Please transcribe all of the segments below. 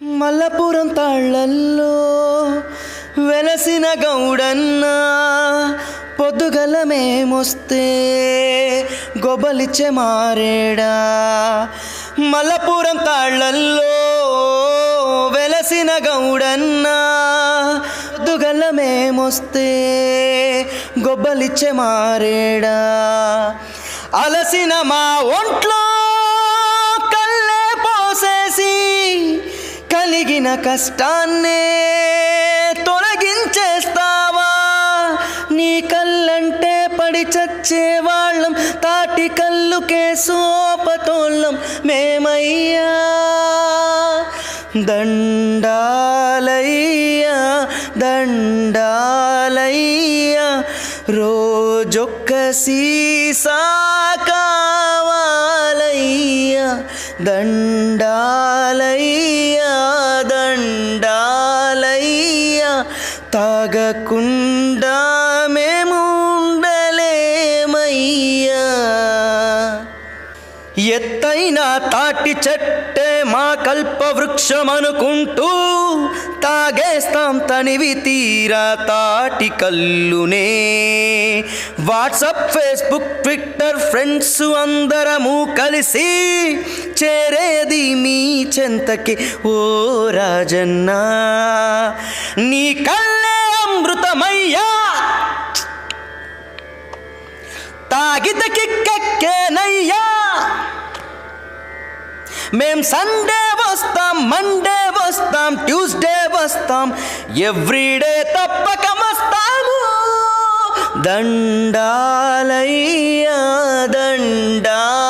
మల్లపురం తాళ్ళల్లో వెలసిన గౌడన్న పొద్దుగల మేమొస్తే గొబ్బలిచ్చే మారేడా. మల్లపురం తాళ్ళల్లో వెలసిన గౌడన్న పొద్దుగల మేమొస్తే గొబ్బలిచ్చే మారేడా. అలసిన మా ఒంట్లో కల్లే పోసేసి కలిగిన కష్టాన్నే తొలగించేస్తావా. నీ కళ్ళంటే పడి చచ్చేవాళ్ళం, తాటి కళ్ళుకే సోపతోళ్ళం మేమయ్యా. దండాలయ్యా దండాలయ్యా, రోజొక్క సీసా కావాలయ్యా. దండాలయ్యా దండాలయ్యా, తాగకుండా మేము ఉండలేమయ్యా. ఎత్తైన తాటి చెట్టే మా కల్పవృక్షమనుకుంటూ తాగేస్తాం తనివి తీరా తాటి కల్లునే. వాట్సాప్, ఫేస్బుక్, ట్విట్టర్ ఫ్రెండ్స్ అందరము కలిసి చేరేది మీ చెంతకి ఓ రాజన్న. నీ కళ్ళే అమృతమయ్యా, తాగితే కిక్కెక్కేనయ్యా. మేం సండే వస్తాం, మండే వస్తాం, ట్యూస్డే వస్తాం, ఎవ్రీడే తప్పక వస్తాము. దండాలయ్యా దండాలయ్యా,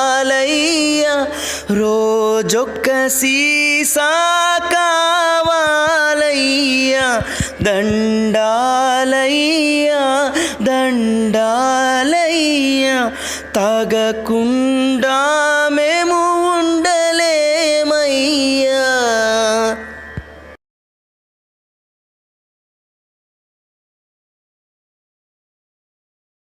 రోజొక్క సీసా కావాలయ్యా. దండాలయ్యా దండాలయ్యా, తాగకుండా మేము